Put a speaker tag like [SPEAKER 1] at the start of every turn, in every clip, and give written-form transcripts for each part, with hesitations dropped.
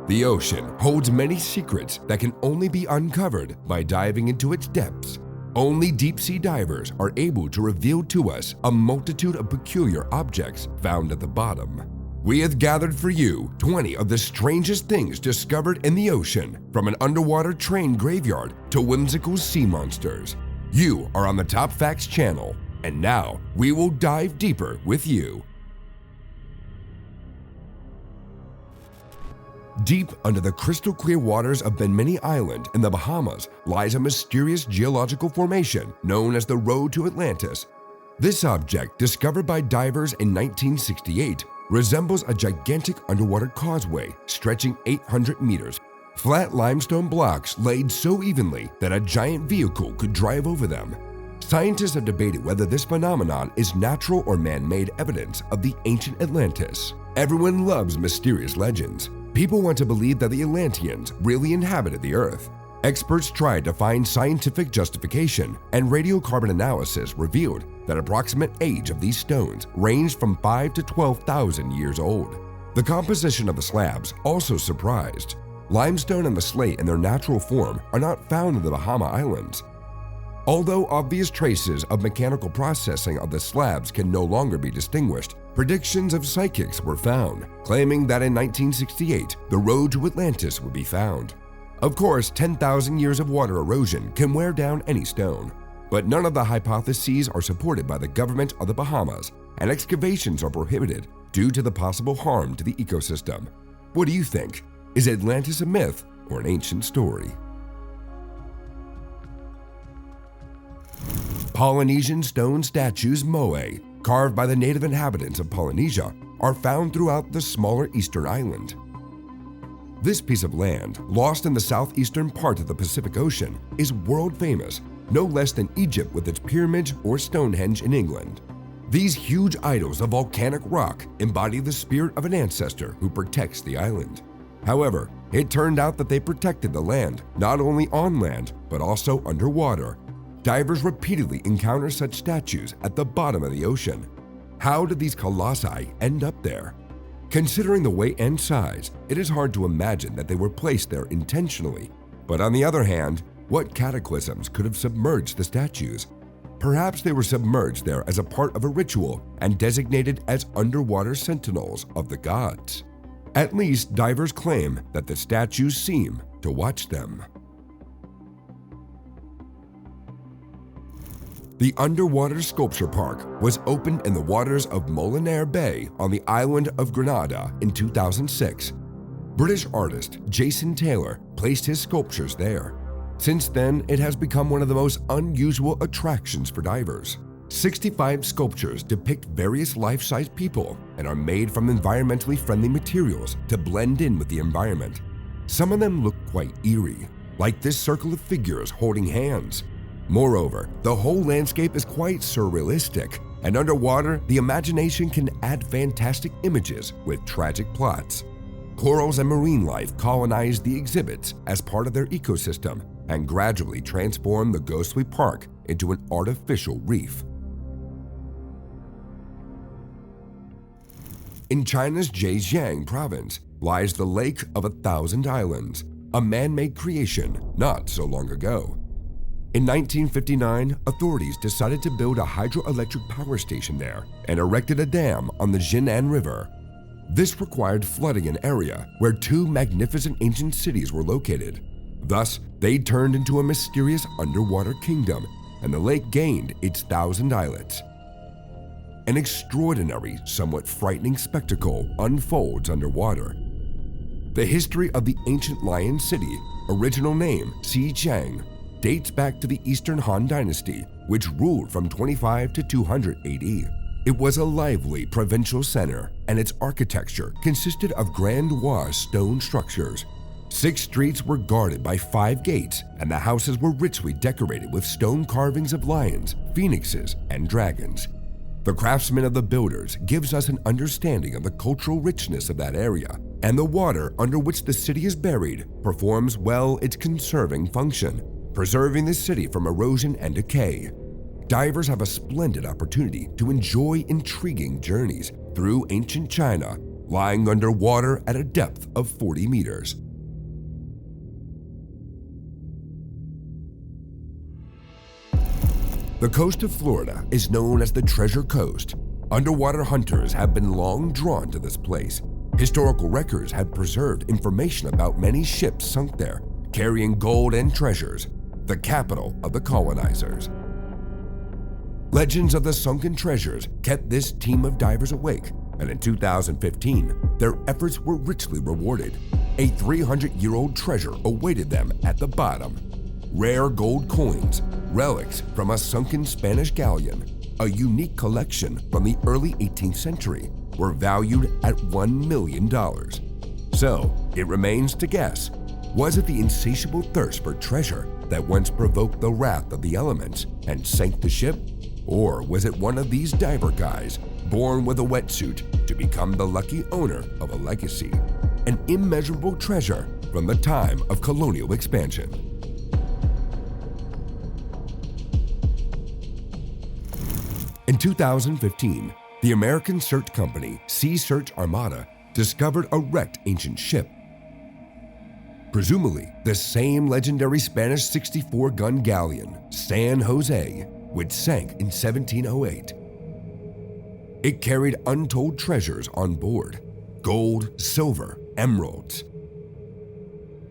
[SPEAKER 1] The ocean holds many secrets that can only be uncovered by diving into its depths. Only deep-sea divers are able to reveal to us a multitude of peculiar objects found at the bottom. We have gathered for you 20 of the strangest things discovered in the ocean, from an underwater train graveyard to whimsical sea monsters. You are on the Top Facts channel, and now we will dive deeper with you. Deep under the crystal clear waters of Bimini Island in the Bahamas lies a mysterious geological formation known as the Road to Atlantis. This object, discovered by divers in 1968, resembles a gigantic underwater causeway stretching 800 meters. Flat limestone blocks laid so evenly that a giant vehicle could drive over them. Scientists have debated whether this phenomenon is natural or man-made evidence of the ancient Atlantis. Everyone loves mysterious legends. People want to believe that the Atlanteans really inhabited the Earth. Experts tried to find scientific justification, and radiocarbon analysis revealed that approximate age of these stones ranged from 5 to 12,000 years old. The composition of the slabs also surprised. Limestone and the slate in their natural form are not found in the Bahama Islands. Although obvious traces of mechanical processing of the slabs can no longer be distinguished, predictions of psychics were found, claiming that in 1968, the road to Atlantis would be found. Of course, 10,000 years of water erosion can wear down any stone, but none of the hypotheses are supported by the government of the Bahamas, and excavations are prohibited due to the possible harm to the ecosystem. What do you think? Is Atlantis a myth or an ancient story? Polynesian stone statues moai, carved by the native inhabitants of Polynesia, are found throughout the smaller eastern island. This piece of land, lost in the southeastern part of the Pacific Ocean, is world famous, no less than Egypt with its pyramids or Stonehenge in England. These huge idols of volcanic rock embody the spirit of an ancestor who protects the island. However, it turned out that they protected the land, not only on land, but also underwater. Divers repeatedly encounter such statues at the bottom of the ocean. How did these colossi end up there? Considering the weight and size, it is hard to imagine that they were placed there intentionally. But on the other hand, what cataclysms could have submerged the statues? Perhaps they were submerged there as a part of a ritual and designated as underwater sentinels of the gods. At least divers claim that the statues seem to watch them. The underwater sculpture park was opened in the waters of Molinaire Bay on the island of Grenada in 2006. British artist Jason Taylor placed his sculptures there. Since then, it has become one of the most unusual attractions for divers. 65 sculptures depict various life-size people and are made from environmentally friendly materials to blend in with the environment. Some of them look quite eerie, like this circle of figures holding hands. Moreover, the whole landscape is quite surrealistic, and underwater, the imagination can add fantastic images with tragic plots. Corals and marine life colonize the exhibits as part of their ecosystem and gradually transform the ghostly park into an artificial reef. In China's Zhejiang province lies the Lake of 1,000 Islands, a man-made creation not so long ago. In 1959, authorities decided to build a hydroelectric power station there and erected a dam on the Jinan River. This required flooding an area where two magnificent ancient cities were located. Thus, they turned into a mysterious underwater kingdom, and the lake gained its 1,000 islets. An extraordinary, somewhat frightening spectacle unfolds underwater. The history of the ancient Lion City, original name Xijiang, dates back to the Eastern Han Dynasty, which ruled from 25 to 200 AD. It was a lively provincial center, and its architecture consisted of grandiose stone structures. 6 streets were guarded by 5 gates, and the houses were richly decorated with stone carvings of lions, phoenixes, and dragons. The craftsman of the builders gives us an understanding of the cultural richness of that area, and the water under which the city is buried performs well its conserving function, preserving the city from erosion and decay. Divers have a splendid opportunity to enjoy intriguing journeys through ancient China, lying underwater at a depth of 40 meters. The coast of Florida is known as the Treasure Coast. Underwater hunters have been long drawn to this place. Historical records have preserved information about many ships sunk there, carrying gold and treasures, the capital of the colonizers. Legends of the sunken treasures kept this team of divers awake, and in 2015, their efforts were richly rewarded. A 300-year-old treasure awaited them at the bottom. Rare gold coins, relics from a sunken Spanish galleon, a unique collection from the early 18th century, were valued at $1 million. So, it remains to guess, was it the insatiable thirst for treasure that once provoked the wrath of the elements and sank the ship? Or was it one of these diver guys, born with a wetsuit, to become the lucky owner of a legacy, an immeasurable treasure from the time of colonial expansion? In 2015, the American search company Sea Search Armada discovered a wrecked ancient ship. Presumably the same legendary Spanish 64-gun galleon, San Jose, which sank in 1708. It carried untold treasures on board, gold, silver, emeralds,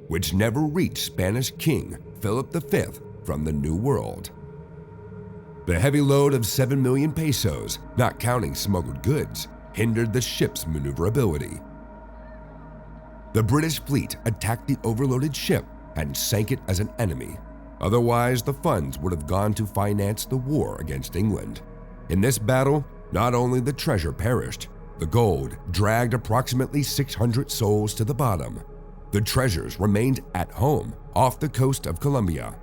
[SPEAKER 1] which never reached Spanish King Philip V from the New World. The heavy load of 7 million pesos, not counting smuggled goods, hindered the ship's maneuverability. The British fleet attacked the overloaded ship and sank it as an enemy. Otherwise, the funds would have gone to finance the war against England. In this battle, not only the treasure perished, the gold dragged approximately 600 souls to the bottom. The treasures remained at home off the coast of Colombia.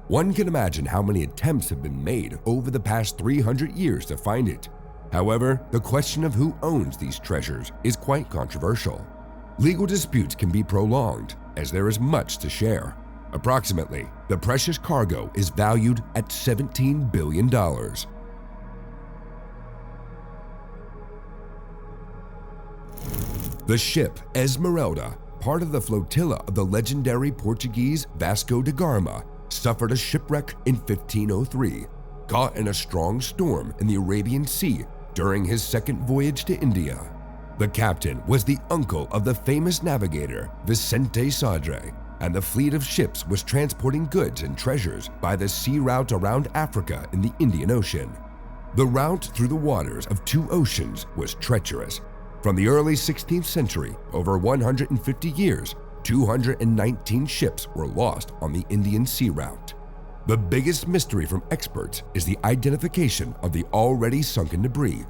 [SPEAKER 1] One can imagine how many attempts have been made over the past 300 years to find it. However, the question of who owns these treasures is quite controversial. Legal disputes can be prolonged, as there is much to share. Approximately, the precious cargo is valued at $17 billion. The ship Esmeralda, part of the flotilla of the legendary Portuguese Vasco da Gama, suffered a shipwreck in 1503, caught in a strong storm in the Arabian Sea during his second voyage to India. The captain was the uncle of the famous navigator Vicente Sodre, and the fleet of ships was transporting goods and treasures by the sea route around Africa in the Indian Ocean. The route through the waters of two oceans was treacherous. From the early 16th century, over 150 years, 219 ships were lost on the Indian Sea route. The biggest mystery from experts is the identification of the already sunken debris.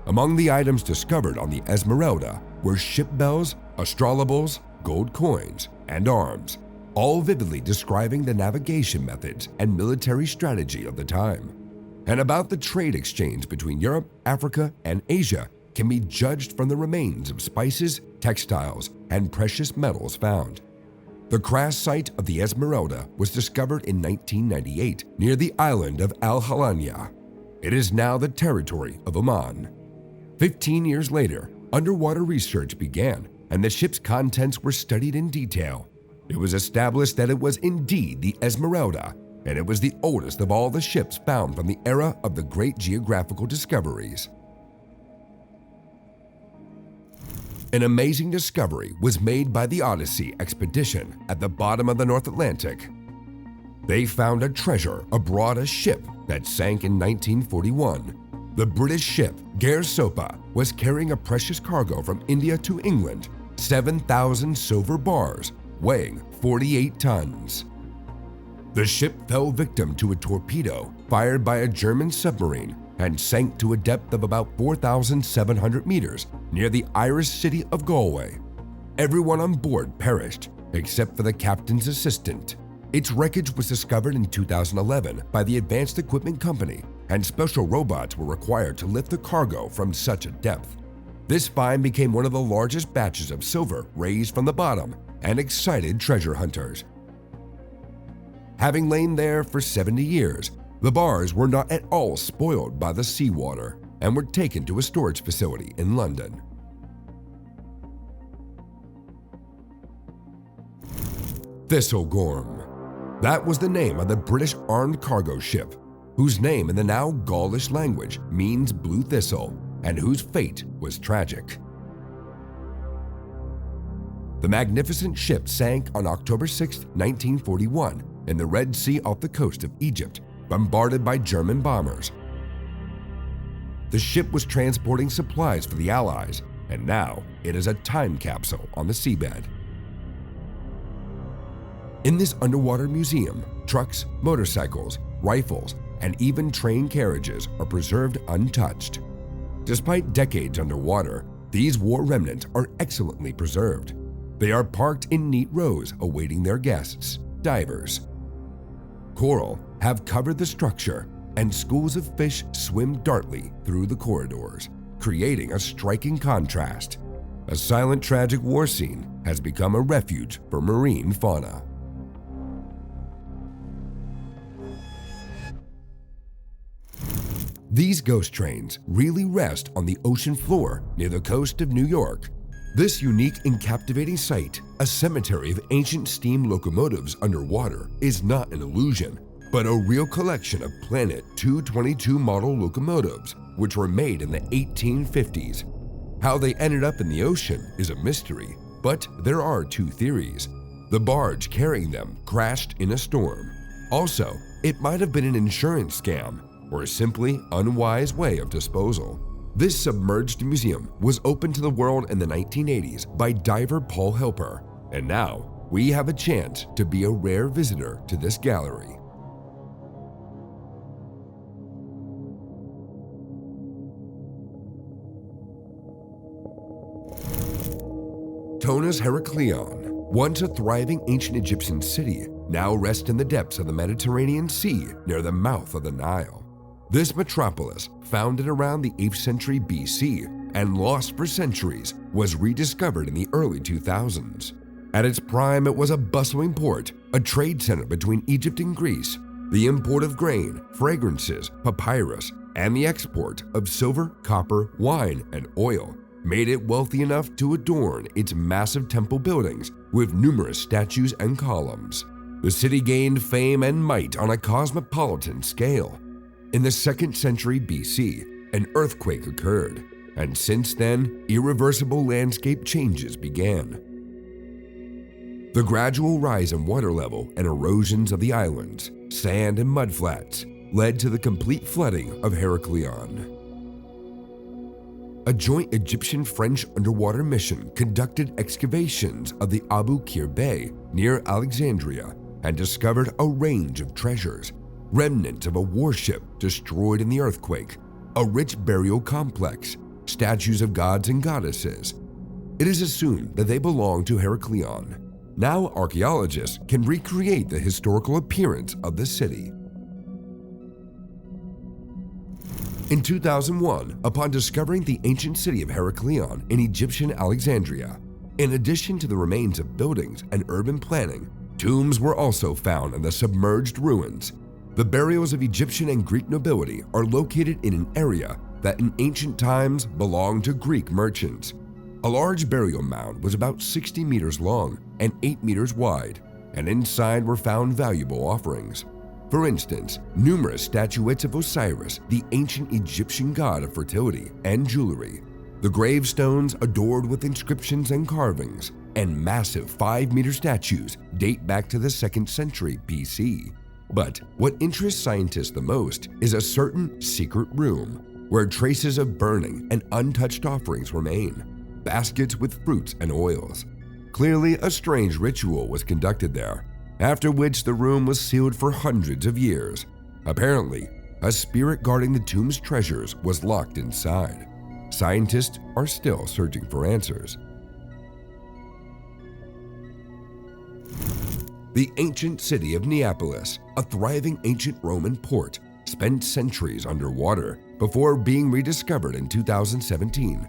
[SPEAKER 1] Among the items discovered on the Esmeralda were ship bells, astrolabals, gold coins, and arms, all vividly describing the navigation methods and military strategy of the time. And about the trade exchange between Europe, Africa, and Asia can be judged from the remains of spices, textiles, and precious metals found. The crash site of the Esmeralda was discovered in 1998 near the island of Al Halania. It is now the territory of Oman. 15 years later, underwater research began and the ship's contents were studied in detail. It was established that it was indeed the Esmeralda, and it was the oldest of all the ships found from the era of the great geographical discoveries. An amazing discovery was made by the Odyssey expedition at the bottom of the North Atlantic. They found a treasure aboard a ship that sank in 1941. The British ship Gsoopa was carrying a precious cargo from India to England, 7,000 silver bars, weighing 48 tons. The ship fell victim to a torpedo fired by a German submarine and sank to a depth of about 4,700 meters near the Irish city of Galway. Everyone on board perished, except for the captain's assistant. Its wreckage was discovered in 2011 by the Advanced Equipment Company, and special robots were required to lift the cargo from such a depth. This find became one of the largest batches of silver raised from the bottom and excited treasure hunters. Having lain there for 70 years, the bars were not at all spoiled by the seawater and were taken to a storage facility in London. Thistlegorm. That was the name of the British armed cargo ship, whose name in the now Gaulish language means blue thistle, and whose fate was tragic. The magnificent ship sank on October 6, 1941, in the Red Sea off the coast of Egypt, bombarded by German bombers. The ship was transporting supplies for the Allies, and now it is a time capsule on the seabed. In this underwater museum, trucks, motorcycles, rifles, and even train carriages are preserved untouched. Despite decades underwater, these war remnants are excellently preserved. They are parked in neat rows awaiting their guests, divers. Coral have covered the structure, and schools of fish swim darkly through the corridors, creating a striking contrast. A silent, tragic war scene has become a refuge for marine fauna. These ghost trains really rest on the ocean floor near the coast of New York. This unique and captivating sight, a cemetery of ancient steam locomotives underwater, is not an illusion, but a real collection of Planet 222 model locomotives, which were made in the 1850s. How they ended up in the ocean is a mystery, but there are two theories. The barge carrying them crashed in a storm. Also, it might have been an insurance scam, or simply unwise way of disposal. This submerged museum was opened to the world in the 1980s by diver Paul Hilper, and now we have a chance to be a rare visitor to this gallery. Tona's Heracleon, once a thriving ancient Egyptian city, now rests in the depths of the Mediterranean Sea near the mouth of the Nile. This metropolis, founded around the 8th century BC and lost for centuries, was rediscovered in the early 2000s. At its prime, it was a bustling port, a trade center between Egypt and Greece. The import of grain, fragrances, papyrus, and the export of silver, copper, wine, and oil made it wealthy enough to adorn its massive temple buildings with numerous statues and columns. The city gained fame and might on a cosmopolitan scale. In the 2nd century BC, an earthquake occurred, and since then, irreversible landscape changes began. The gradual rise in water level and erosions of the islands, sand and mudflats, led to the complete flooding of Heracleon. A joint Egyptian-French underwater mission conducted excavations of the Abu Qir Bay near Alexandria and discovered a range of treasures, remnants of a warship destroyed in the earthquake, a rich burial complex, statues of gods and goddesses. It is assumed that they belong to Heracleon. Now archaeologists can recreate the historical appearance of the city. In 2001, upon discovering the ancient city of Heracleon in Egyptian Alexandria, in addition to the remains of buildings and urban planning, tombs were also found in the submerged ruins. The burials of Egyptian and Greek nobility are located in an area that in ancient times belonged to Greek merchants. A large burial mound was about 60 meters long and 8 meters wide, and inside were found valuable offerings. For instance, numerous statuettes of Osiris, the ancient Egyptian god of fertility, and jewelry. The gravestones adored with inscriptions and carvings, and massive 5-meter statues date back to the 2nd century BC. But what interests scientists the most is a certain secret room where traces of burning and untouched offerings remain, baskets with fruits and oils. Clearly, a strange ritual was conducted there, after which the room was sealed for hundreds of years. Apparently, a spirit guarding the tomb's treasures was locked inside. Scientists are still searching for answers. The ancient city of Neapolis, a thriving ancient Roman port, spent centuries underwater before being rediscovered in 2017.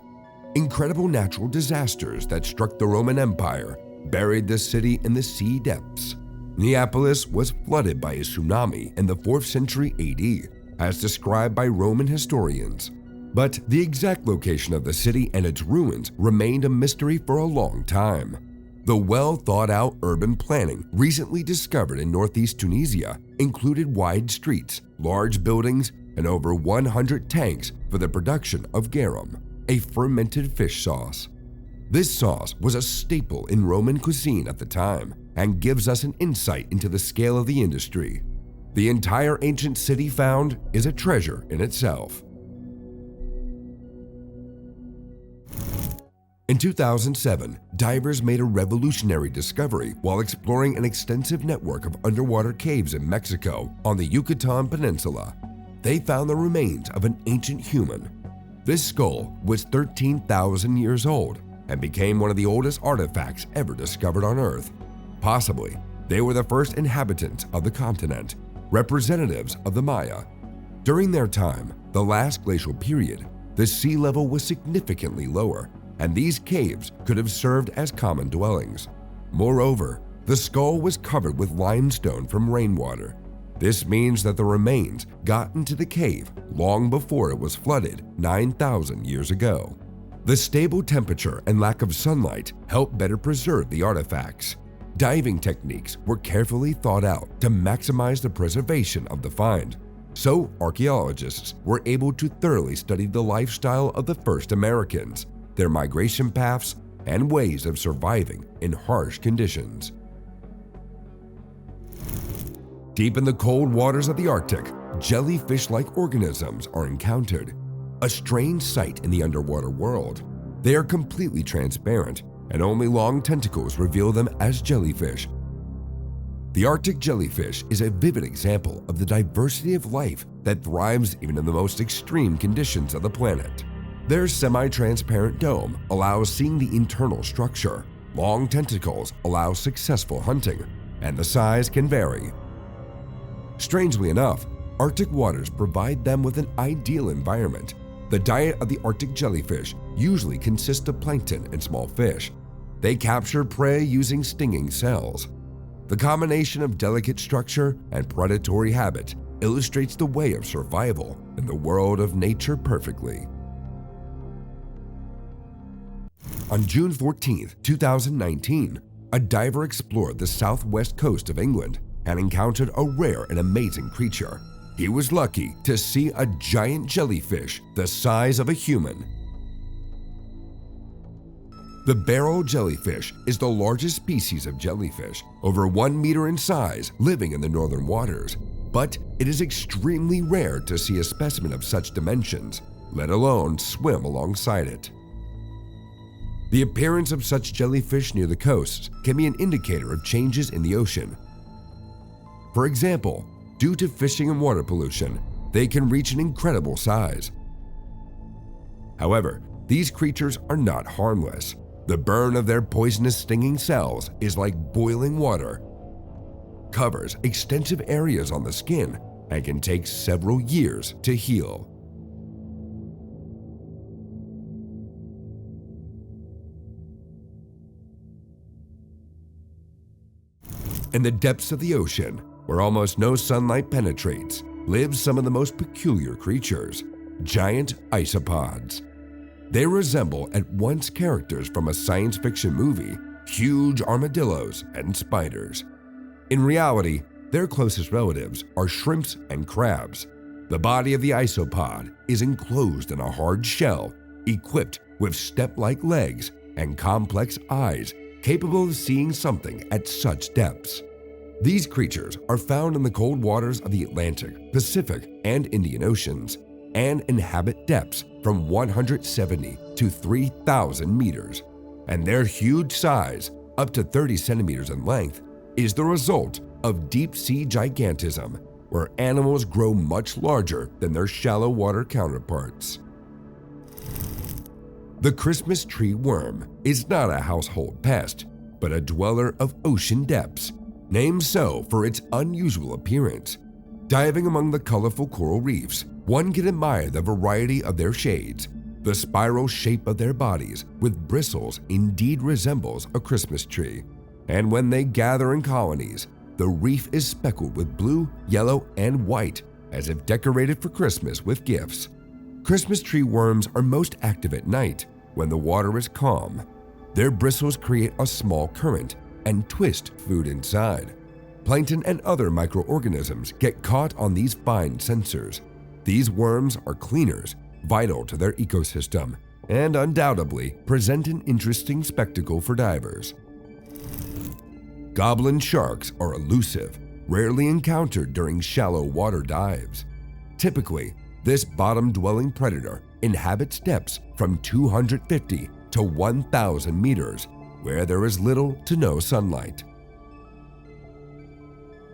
[SPEAKER 1] Incredible natural disasters that struck the Roman Empire buried the city in the sea depths. Neapolis was flooded by a tsunami in the 4th century AD, as described by Roman historians. But the exact location of the city and its ruins remained a mystery for a long time. The well-thought-out urban planning recently discovered in northeast Tunisia included wide streets, large buildings, and over 100 tanks for the production of garum, a fermented fish sauce. This sauce was a staple in Roman cuisine at the time and gives us an insight into the scale of the industry. The entire ancient city found is a treasure in itself. In 2007, divers made a revolutionary discovery while exploring an extensive network of underwater caves in Mexico on the Yucatan Peninsula. They found the remains of an ancient human. This skull was 13,000 years old and became one of the oldest artifacts ever discovered on Earth. Possibly, they were the first inhabitants of the continent, representatives of the Maya. During their time, the last glacial period, the sea level was significantly lower, and these caves could have served as common dwellings. Moreover, the skull was covered with limestone from rainwater. This means that the remains got into the cave long before it was flooded 9,000 years ago. The stable temperature and lack of sunlight helped better preserve the artifacts. Diving techniques were carefully thought out to maximize the preservation of the find, so archaeologists were able to thoroughly study the lifestyle of the first Americans, their migration paths, and ways of surviving in harsh conditions. Deep in the cold waters of the Arctic, jellyfish-like organisms are encountered, a strange sight in the underwater world. They are completely transparent, and only long tentacles reveal them as jellyfish. The Arctic jellyfish is a vivid example of the diversity of life that thrives even in the most extreme conditions of the planet. Their semi-transparent dome allows seeing the internal structure, long tentacles allow successful hunting, and the size can vary. Strangely enough, Arctic waters provide them with an ideal environment. The diet of the Arctic jellyfish usually consists of plankton and small fish. They capture prey using stinging cells. The combination of delicate structure and predatory habit illustrates the way of survival in the world of nature perfectly. On June 14, 2019, a diver explored the southwest coast of England and encountered a rare and amazing creature. He was lucky to see a giant jellyfish the size of a human. The barrel jellyfish is the largest species of jellyfish, over 1 meter in size, living in the northern waters. But it is extremely rare to see a specimen of such dimensions, let alone swim alongside it. The appearance of such jellyfish near the coasts can be an indicator of changes in the ocean. For example, due to fishing and water pollution, they can reach an incredible size. However, these creatures are not harmless. The burn of their poisonous stinging cells is like boiling water, covers extensive areas on the skin, and can take several years to heal. In the depths of the ocean, where almost no sunlight penetrates, live some of the most peculiar creatures, giant isopods. They resemble at once characters from a science fiction movie, huge armadillos and spiders. In reality, their closest relatives are shrimps and crabs. The body of the isopod is enclosed in a hard shell, equipped with step-like legs and complex eyes capable of seeing something at such depths. These creatures are found in the cold waters of the Atlantic, Pacific, and Indian Oceans, and inhabit depths from 170 to 3,000 meters. And their huge size, up to 30 centimeters in length, is the result of deep-sea gigantism, where animals grow much larger than their shallow water counterparts. The Christmas tree worm is not a household pest, but a dweller of ocean depths, named so for its unusual appearance. Diving among the colorful coral reefs, one can admire the variety of their shades. The spiral shape of their bodies with bristles indeed resembles a Christmas tree. And when they gather in colonies, the reef is speckled with blue, yellow, and white, as if decorated for Christmas with gifts. Christmas tree worms are most active at night when the water is calm. Their bristles create a small current and twist food inside. Plankton and other microorganisms get caught on these fine sensors. These worms are cleaners, vital to their ecosystem, and undoubtedly present an interesting spectacle for divers. Goblin sharks are elusive, rarely encountered during shallow water dives. Typically, this bottom-dwelling predator inhabits depths from 250 to 1,000 meters, where there is little to no sunlight.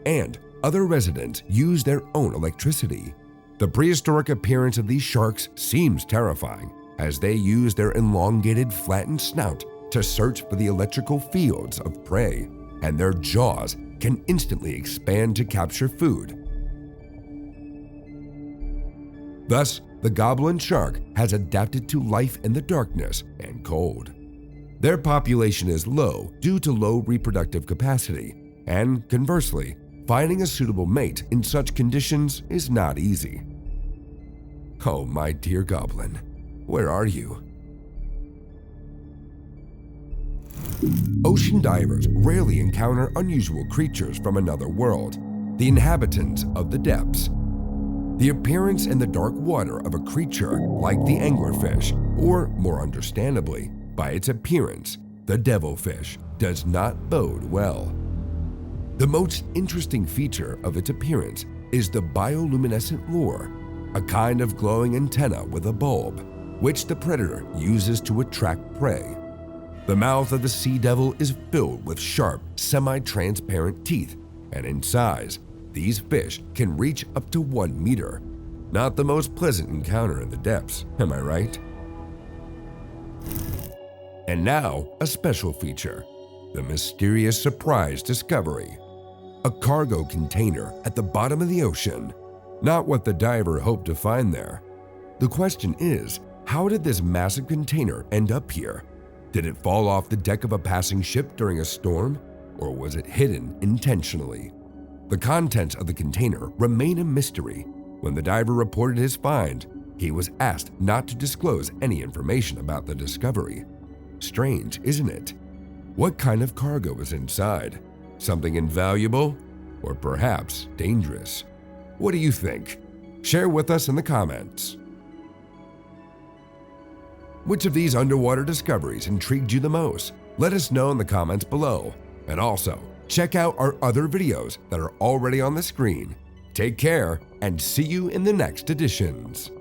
[SPEAKER 1] And other residents use their own electricity. The prehistoric appearance of these sharks seems terrifying, as they use their elongated, flattened snout to search for the electrical fields of prey, and their jaws can instantly expand to capture food. Thus, the goblin shark has adapted to life in the darkness and cold. Their population is low due to low reproductive capacity, and conversely, finding a suitable mate in such conditions is not easy. Oh, my dear goblin, where are you? Ocean divers rarely encounter unusual creatures from another world, the inhabitants of the depths. The appearance in the dark water of a creature like the anglerfish, or more understandably, by its appearance, the devilfish, does not bode well. The most interesting feature of its appearance is the bioluminescent lure, a kind of glowing antenna with a bulb, which the predator uses to attract prey. The mouth of the sea devil is filled with sharp, semi-transparent teeth, and in size, these fish can reach up to 1 meter. Not the most pleasant encounter in the depths, am I right? And now, a special feature, the mysterious surprise discovery. A cargo container at the bottom of the ocean. Not what the diver hoped to find there. The question is, how did this massive container end up here? Did it fall off the deck of a passing ship during a storm, or was it hidden intentionally? The contents of the container remain a mystery. When the diver reported his find, he was asked not to disclose any information about the discovery. Strange, isn't it? What kind of cargo is inside? Something invaluable, or perhaps dangerous? What do you think? Share with us in the comments. Which of these underwater discoveries intrigued you the most? Let us know in the comments below. And also, check out our other videos that are already on the screen. Take care and see you in the next editions.